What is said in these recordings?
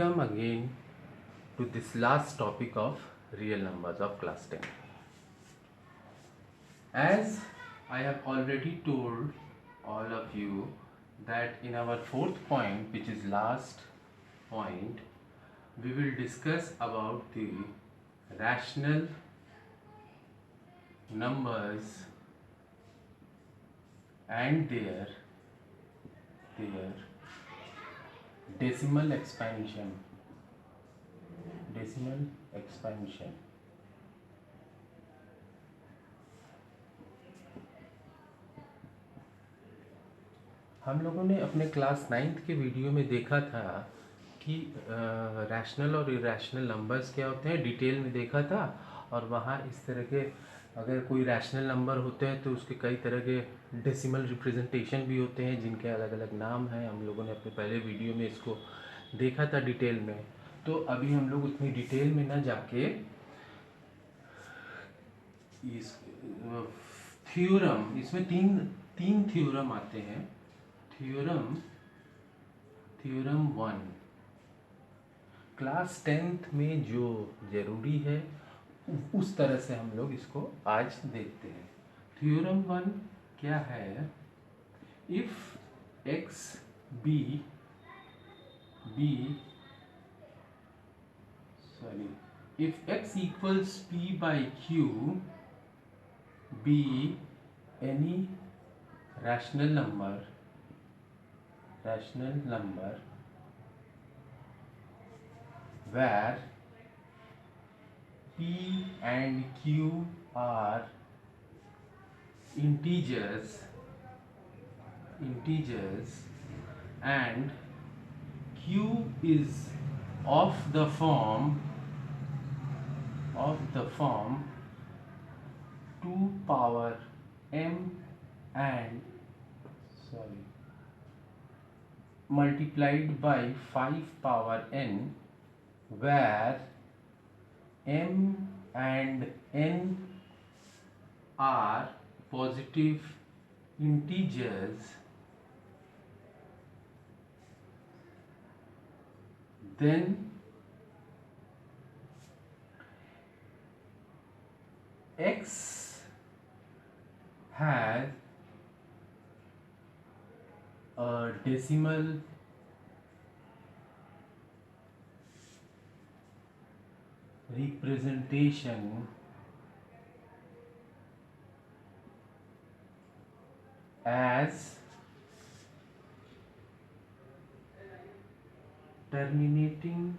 Welcome again to this last topic of real numbers of class 10. As I have already told all of you that in our fourth point, which is last point, we will discuss about the rational numbers and their decimal expansion. हम लोगों ने अपने class 9th के video में देखा था कि rational और इरेशनल नंबर्स क्या होते हैं, डिटेल में देखा था। और वहाँ इस तरह के अगर कोई रैशनल नंबर होते हैं तो उसके कई तरह के डेसिमल रिप्रेजेंटेशन भी होते हैं जिनके अलग अलग नाम हैं। हम लोगों ने अपने पहले वीडियो में इसको देखा था डिटेल में। तो अभी हम लोग उतनी डिटेल में ना जाके इस थ्योरम, इसमें तीन थ्योरम आते हैं। थ्योरम 1 क्लास 10th में जो जरूरी है उस तरह से हम लोग इसको आज देखते हैं। थ्योरम 1 क्या है? If x equals p by q be any rational number where p and q are integers and q is of the form 2 power m and multiplied by 5 power n, where m and n are positive integers, then x has a decimal representation as terminating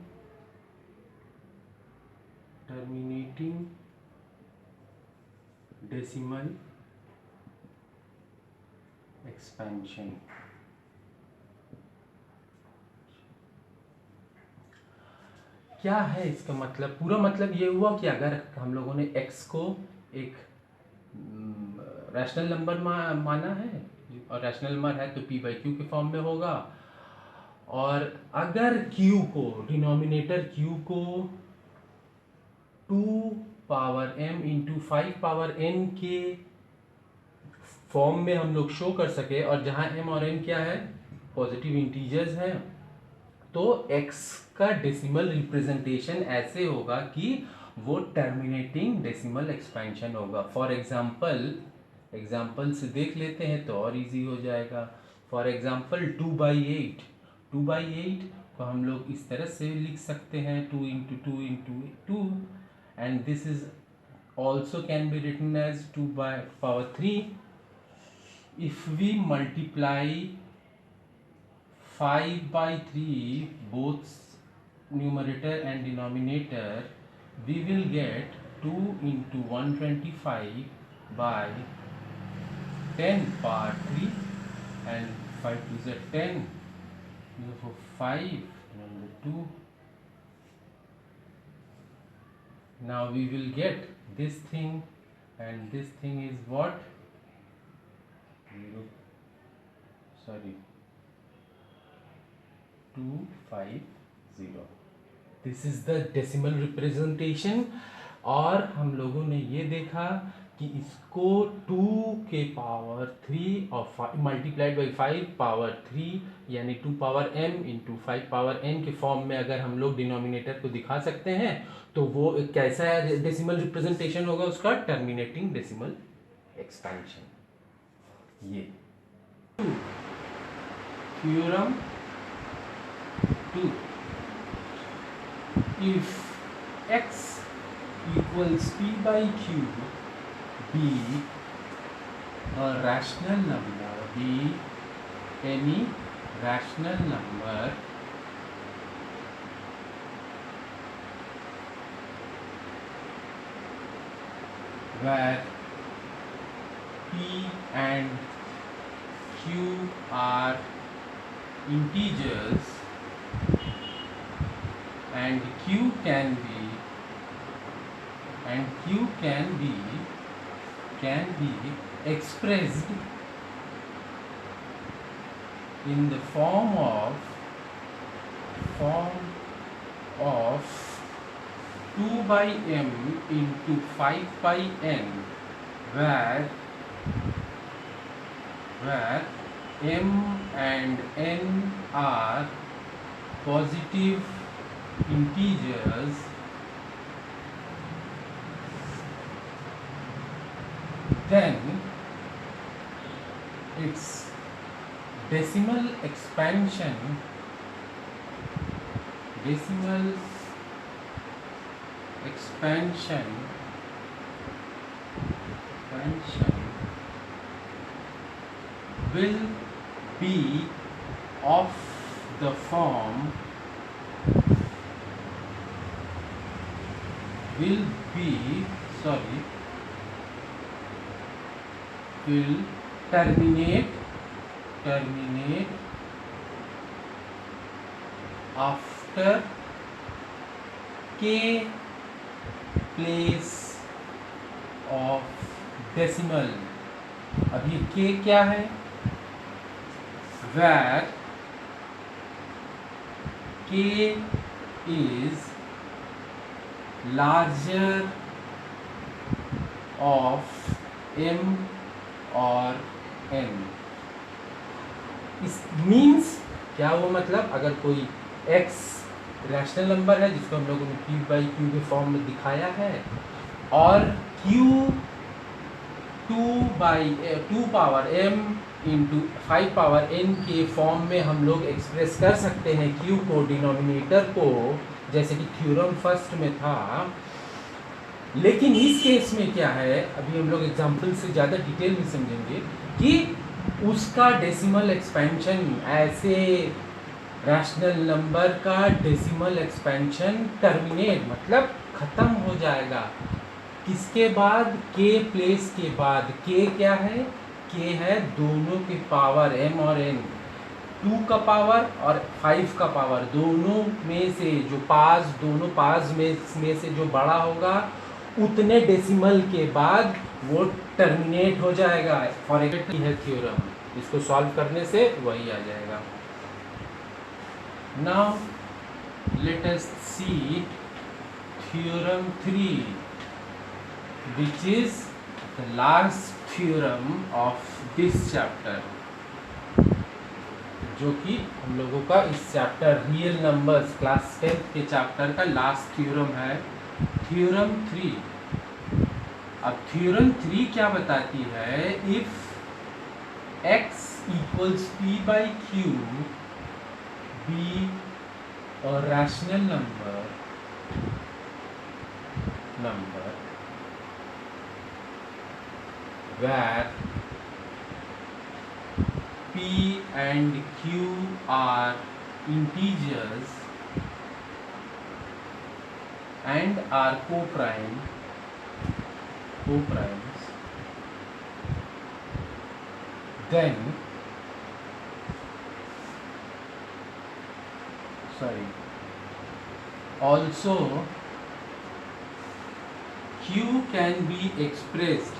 decimal expansion। क्या है इसका मतलब? पूरा मतलब ये हुआ कि अगर हम लोगों ने x को एक रैशनल नंबर माना है और रैशनल नंबर है तो p by q के फॉर्म में होगा, और अगर q को, डिनोमिनेटर q को 2 power m into 5 power n के फॉर्म में हम लोग शो कर सके, और जहां m और n क्या है, पॉजिटिव इंटीजर्स हैं, तो x का डेसिमल रिप्रेजेंटेशन ऐसे होगा कि वो टर्मिनेटिंग डेसिमल एक्सपेंशन होगा। फॉर एग्जाम्पल से देख लेते हैं तो और इजी हो जाएगा। फॉर एग्जाम्पल 2/8 को हम लोग इस तरह से लिख सकते हैं 2 into 2 into 2, and this is also can be written as 2/3। If we multiply 5/3 both numerator and denominator, we will get 2 into 125 by 10 power 3, and 5 to the 10, so 5 and 2. Now we will get this thing, and this thing is what? 250। This is the decimal representation. और हम लोगों ने ये देखा कि इसको 2 के power 3 और मल्टीप्लाइड बाई 5 पावर 3 यानी 2 power m into 5 power n के फॉर्म में अगर हम लोग डिनोमिनेटर को दिखा सकते हैं तो वो एक कैसा डेसिमल रिप्रेजेंटेशन होगा उसका, टर्मिनेटिंग डेसिमल एक्सपेंशन। ये theorem 2, if x equals p by q be a rational number, be any rational number where p and q are integers and q can be expressed in the form of 2 by m into 5 by n, where m and n are positive integers, then its decimal expansion will be of the form will terminate after k place of decimal। अब ये k क्या है, where k is larger of m और n। इस means क्या हुआ, मतलब अगर कोई x रैशनल नंबर है जिसको हम लोगों ने p बाई q के फॉर्म में दिखाया है और q 2 power m into 5 power n के फॉर्म में हम लोग एक्सप्रेस कर सकते हैं q को, डिनोमिनेटर को, जैसे कि थ्योरम फर्स्ट में था। लेकिन इस केस में क्या है, अभी हम लोग एग्जाम्पल से ज़्यादा डिटेल में समझेंगे कि उसका डेसिमल एक्सपेंशन, ऐसे रैशनल नंबर का डेसिमल एक्सपेंशन टर्मिनेट मतलब ख़त्म हो जाएगा किसके बाद, के प्लेस के बाद। के क्या है, के है दोनों के पावर m और n, 2 का पावर और 5 का पावर, दोनों में से जो दोनों पास में से जो बड़ा होगा उतने डेसिमल के बाद वो टर्मिनेट हो जाएगा। फॉर एग्जाम्पल है थ्योरम, इसको सॉल्व करने से वही आ जाएगा। Now let us see theorem 3 which is the last theorem of this chapter, जो कि हम लोगों का इस chapter real numbers class 10th के चैप्टर का लास्ट थ्योरम है, थ्योरम 3। अब थ्योरम 3 क्या बताती है, if x equals p by q be a rational number where p and q are integers and are co-primes, then also q can be expressed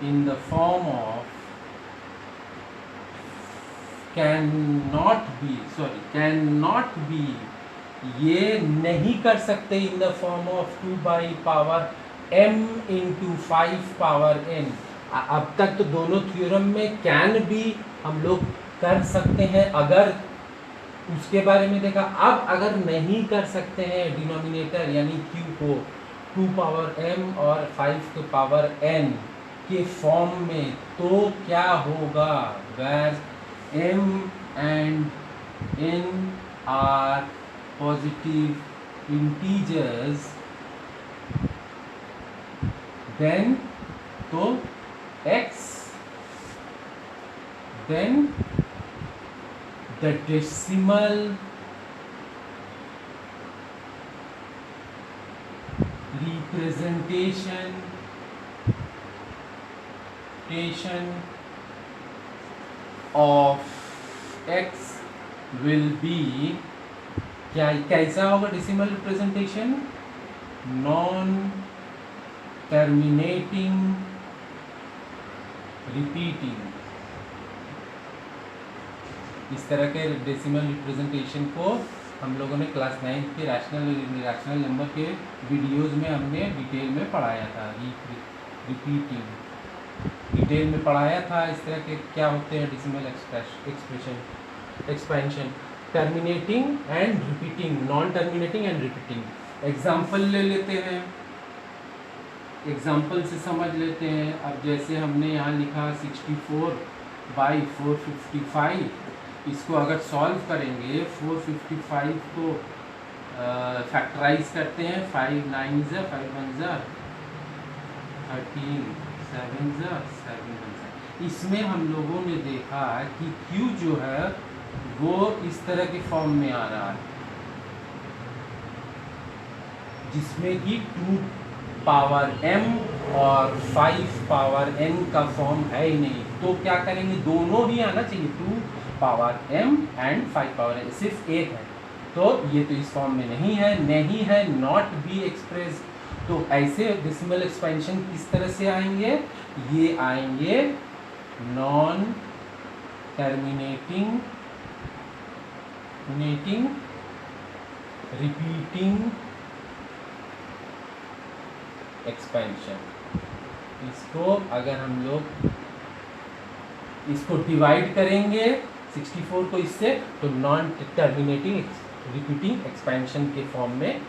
in the form of cannot be ये नहीं कर सकते in the form of 2/m into 5 n। अब तक तो दोनों theorem में can भी हम लोग कर सकते हैं, अगर उसके बारे में देखा। अब अगर नहीं कर सकते हैं डिनोमिनेटर यानी q को 2/m और 5n के फॉर्म में, तो क्या होगा? Where m and n are positive integers, then तो x, then the decimal representation of x will be, क्या कैसा होगा decimal representation? Non terminating repeating. इस तरह के डेसिमल रिप्रेजेंटेशन को हम लोगों ने क्लास 9 के रैशनल नंबर के वीडियोस में हमने डिटेल में पढ़ाया था। रिपीटिंग डिटेल में पढ़ाया था। इस तरह के क्या होते हैं decimal expression, expansion, terminating and repeating, non terminating and repeating. Example ले लेते हैं, एग्जाम्पल से समझ लेते हैं। अब जैसे हमने यहाँ लिखा 64/455, इसको अगर सॉल्व करेंगे 455 को फैक्टराइज करते हैं, 5 9 ज़ा 5 1 ज़ा 13, 7 ज़ा 7 1 ज़ा। इसमें हम लोगों ने देखा कि Q जो है वो इस तरह के फॉर्म में आ रहा है, जिसमें कि 2/m और 5/n का फॉर्म है ही नहीं। तो क्या करेंगे, दोनों ही आना चाहिए, 2/m एंड 5/n, सिर्फ एक है। तो ये तो इस फॉर्म में नहीं है, नॉट बी एक्सप्रेस। तो ऐसे डेसिमल एक्सपेंशन किस तरह से आएंगे? ये आएंगे नॉन टर्मिनेटिंग रिपीटिंग एक्सपेंशन। इसको अगर हम लोग इसको डिवाइड करेंगे 64 को इससे, तो नॉन टर्मिनेटिंग रिपीटिंग एक्सपेंशन के फॉर्म में